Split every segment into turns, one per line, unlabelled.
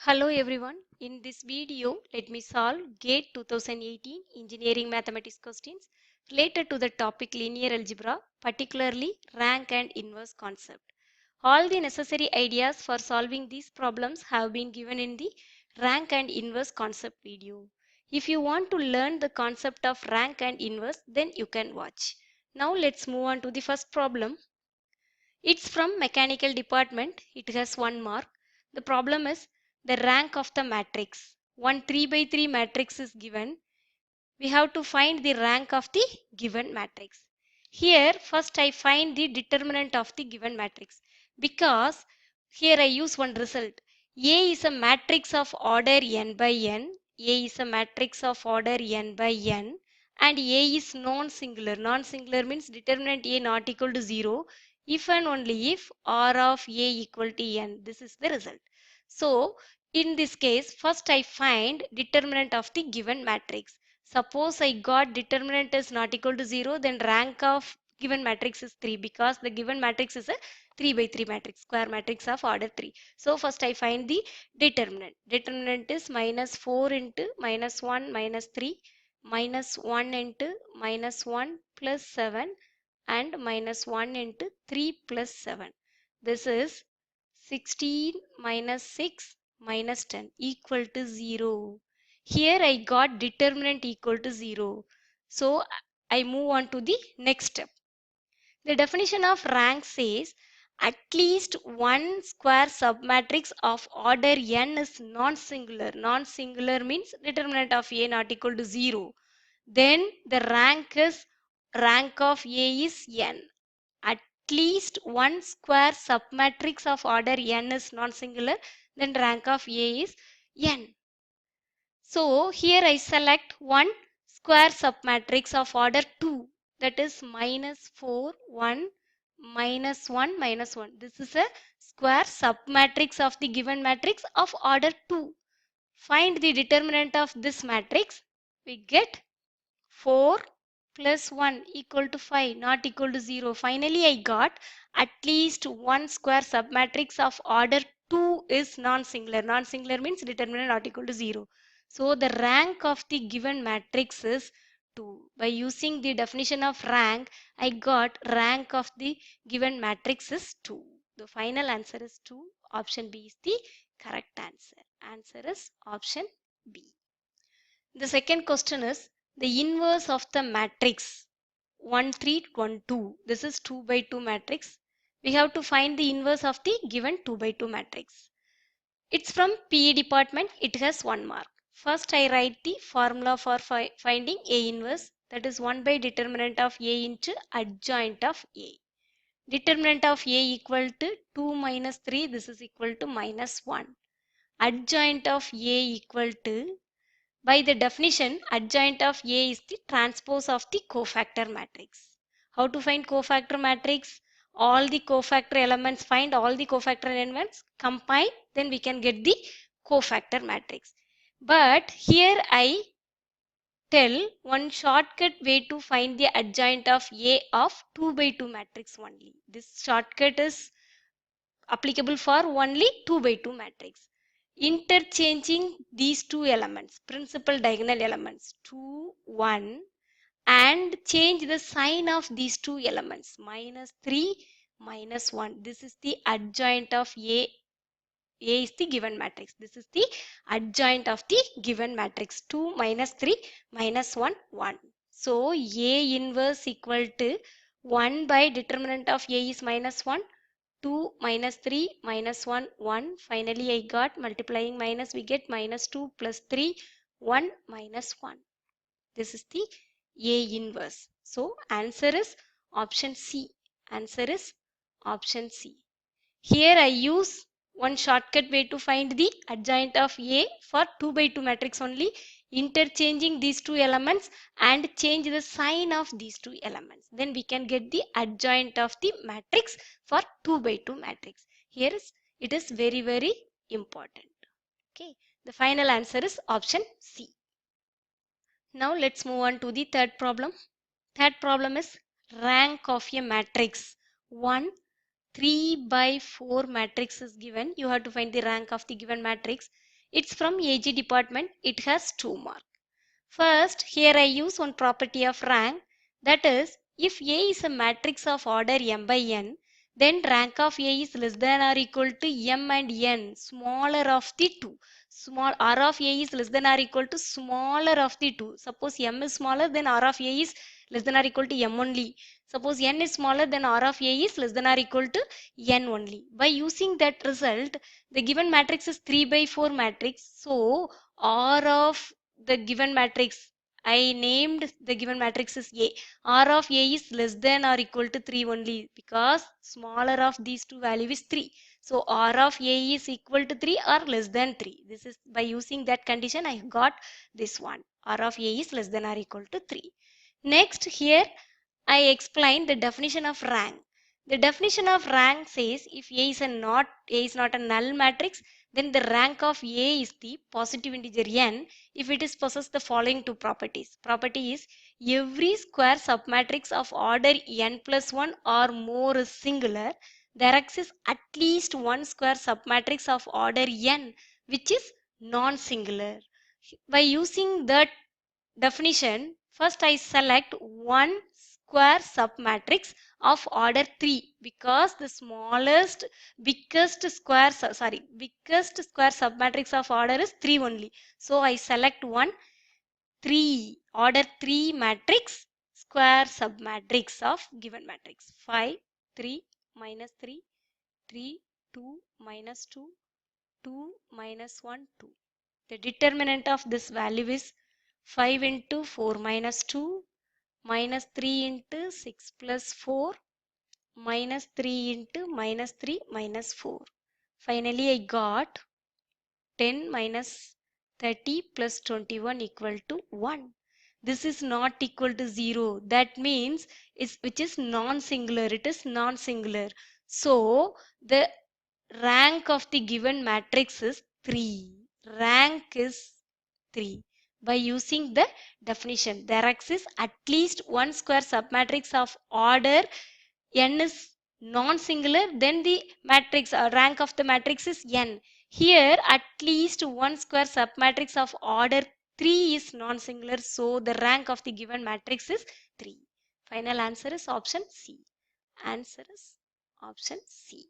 Hello everyone. In this video, let me solve GATE 2018 Engineering Mathematics questions related to the topic linear algebra, particularly rank and inverse concept. All the necessary ideas for solving these problems have been given in the rank and inverse concept video. If you want to learn the concept of rank and inverse, then you can watch. Now let's move on to the first problem. It's from mechanical department. It has 1 mark. The problem is the rank of the matrix. One 3 by 3 matrix is given. We have to find the rank of the given matrix. Here first I find the determinant of the given matrix because here I use one result. A is a matrix of order n by n. A is a matrix of order n by n and A is non-singular. Non-singular means determinant A not equal to 0 if and only if R of A equal to n. This is the result. So in this case first I find determinant of the given matrix. Suppose I got determinant is not equal to 0, then rank of given matrix is 3 because the given matrix is a 3 by 3 matrix, square matrix of order 3. So first I find the determinant. Determinant is minus 4 into minus 1 minus 3 minus 1 into minus 1 plus 7 and minus 1 into 3 plus 7. This is 16 minus 6 minus 10 equal to 0. Here I got determinant equal to 0. So I move on to the next step. The definition of rank says at least one square submatrix of order n is non-singular. Non-singular means determinant of A not equal to 0. Then the rank of A is n. At least one square submatrix of order n is non-singular, then rank of A is n. So here I select one square submatrix of order 2, that is minus 4, 1, minus 1, minus 1. This is a square submatrix of the given matrix of order 2. Find the determinant of this matrix. We get 4 plus 1 equal to 5 not equal to 0. Finally, I got at least one square submatrix of order 2 is non-singular. Non-singular means determinant not equal to 0. So the rank of the given matrix is 2. By using the definition of rank, I got rank of the given matrix is 2. The final answer is 2. Option B is the correct answer. Answer is option B. The second question is the inverse of the matrix 1 3 1 2. This is 2 by 2 matrix. We have to find the inverse of the given 2 by 2 matrix. It's from PE department. It has 1 mark. First I write the formula for finding A inverse, that is 1 by determinant of A into adjoint of A. Determinant of A equal to 2 minus 3. This is equal to minus 1. Adjoint of A equal to, by the definition, adjoint of A is the transpose of the cofactor matrix. How to find cofactor matrix? All the cofactor elements, find all the cofactor elements, combine, then we can get the cofactor matrix. But here I tell one shortcut way to find the adjoint of A of 2 by 2 matrix only. This shortcut is applicable for only 2 by 2 matrix. Interchanging these two elements, principal diagonal elements 2, 1, and change the sign of these two elements minus 3, minus 1. This is the adjoint of A. A is the given matrix. This is the adjoint of the given matrix 2 minus 3 minus 1 1. So A inverse equal to 1 by determinant of A is minus 1. 2 minus 3 minus 1 1. Finally I got multiplying minus, we get minus 2 plus 3 1 minus 1. This is the A inverse. So answer is option C. Answer is option C. Here I use one shortcut way to find the adjoint of A for 2 by 2 matrix only, interchanging these two elements and change the sign of these two elements. Then we can get the adjoint of the matrix for 2 by 2 matrix. Here it is very, very important. Okay. The final answer is option C. Now let's move on to the third problem. Third problem is rank of a matrix. 1 3 by 4 matrix is given. You have to find the rank of the given matrix. It's from AG department. It has 2 marks. First, here I use one property of rank, that is, if A is a matrix of order m by n, then rank of A is less than or equal to m and n, smaller of the two. Small r of A is less than or equal to smaller of the two. Suppose m is smaller, then r of A is less than or equal to m only. Suppose n is smaller, then r of A is less than or equal to n only. By using that result, the given matrix is 3 by 4 matrix. So r of the given matrix, I named the given matrix is A. R of A is less than or equal to 3 only, because smaller of these two value is 3. So R of A is equal to 3 or less than 3. This is by using that condition I got this one. R of A is less than or equal to 3. Next, here I explain the definition of rank. The definition of rank says if A is not a null matrix, then the rank of A is the positive integer n if it is possess the following two properties. Property is every square submatrix of order n plus 1 or more is singular. There exists at least one square submatrix of order n which is non-singular. By using that definition, first I select one square submatrix of order 3 because the biggest square submatrix of order is 3 only. So I select one order 3 matrix square submatrix of given matrix. 5, 3, minus 3, 3, 2, minus 2, 2, minus 1, 2. The determinant of this value is 5 into 4 minus 2, minus 3 into 6 plus 4, minus 3 into minus 3 minus 4. Finally, I got 10 minus 30 plus 21 equal to 1. This is not equal to 0. That means which is non-singular. It is non-singular. So, the rank of the given matrix is 3. Rank is 3. By using the definition, there exists at least one square submatrix of order n is non-singular, then the matrix rank of the matrix is n. Here, at least one square submatrix of order 3 is non-singular, so the rank of the given matrix is 3. Final answer is option C. Answer is option C.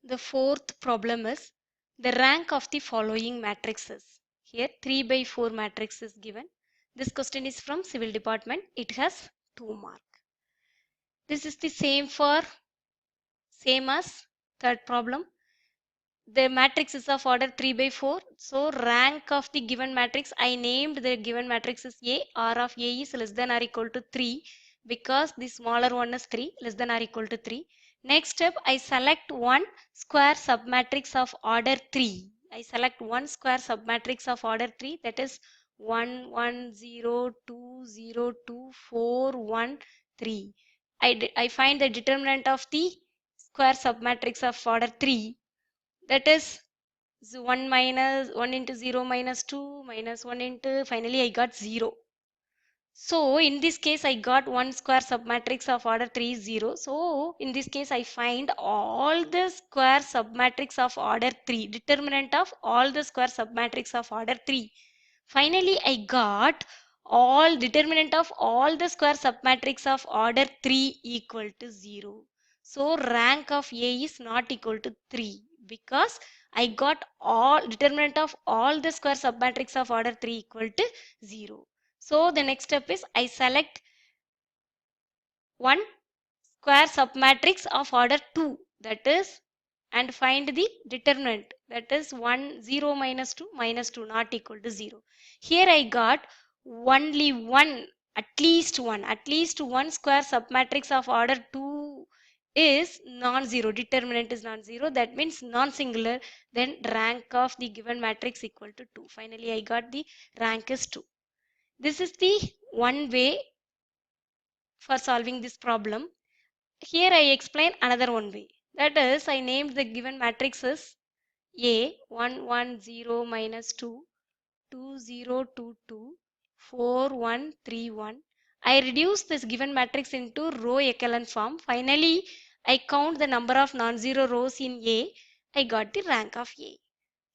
The fourth problem is the rank of the following matrices. Here 3 by 4 matrix is given. This question is from Civil Department. It has 2 marks. This is the same as third problem. The matrix is of order 3 by 4. So rank of the given matrix, I named the given matrix is A. R of A is less than or equal to 3 because the smaller one is 3, less than or equal to 3. Next step, I select one square submatrix of order 3. I select one square submatrix of order 3, that is 1, 1, 0, 2, 0, 2, 4, 1, 3. I find the determinant of the square submatrix of order 3, that is 1 minus 1 into 0 minus 2 minus 1 into, finally I got 0. So in this case I got one square submatrix of order 3 is 0. So in this case I find all the square submatrix of order 3, determinant of all the square submatrix of order 3. Finally I got all determinant of all the square submatrix of order 3 equal to 0. So rank of A is not equal to 3 because I got all determinant of all the square submatrix of order 3 equal to 0. So the next step is I select one square submatrix of order 2, that is, and find the determinant, that is 1, 0 minus 2 minus 2 not equal to 0. Here I got only one, at least one square submatrix of order 2 is non-zero, determinant is non-zero, that means non-singular, then rank of the given matrix equal to 2. Finally I got the rank is 2. This is the one way for solving this problem. Here I explain another one way. That is, I named the given matrix as A 1 1 0 minus 2 2 0 2 2 4 1 3 1. I reduce this given matrix into row echelon form. Finally, I count the number of non-zero rows in A. I got the rank of A.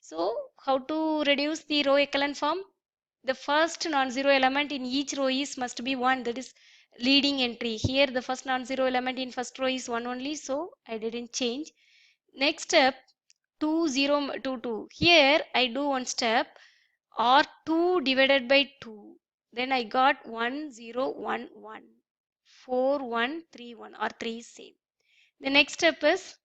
So how to reduce the row echelon form? The first non-zero element in each row is must be 1, that is leading entry. Here the first non-zero element in first row is 1 only, so I didn't change. Next step, 2 0 2 2. Here I do one step, R2 divided by 2. Then I got 1 0 1 1. 4 1 3 1, or 3 is same. The next step is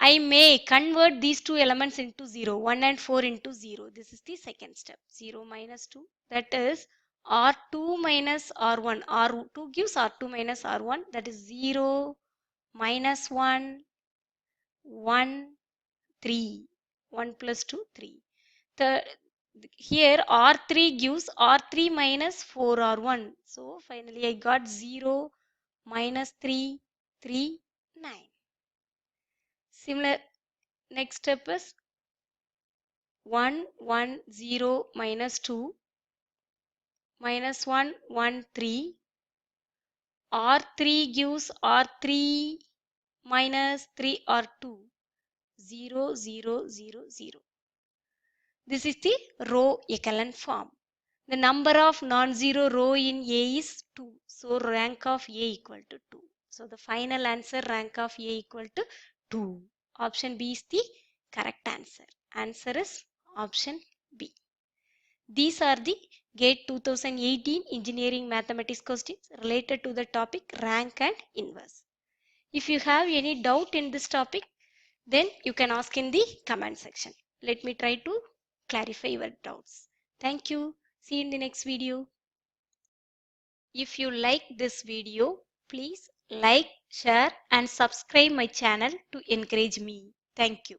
I may convert these two elements into 0, 1 and 4 into 0. This is the second step. 0 minus 2, that is R2 minus R1. R2 gives R2 minus R1, that is 0 minus 1, 1, 3. 1 plus 2, 3. Here R3 gives R3 minus 4R1. So finally I got 0 minus 3, 3, 9. Similar, next step is 1 1 0 minus 2 minus 1 1 3. R3 gives R3 minus 3 R2, 0 0 0 0. This is the row echelon form. The number of non-zero row in A is 2. So rank of A equal to 2. So the final answer, rank of A equal to 2. Option B is the correct answer. Answer is option B. These are the GATE 2018 engineering mathematics questions related to the topic rank and inverse. If you have any doubt in this topic, then you can ask in the comment section. Let me try to clarify your doubts. Thank you. See you in the next video. If you like this video, please like, share and subscribe my channel to encourage me. Thank you.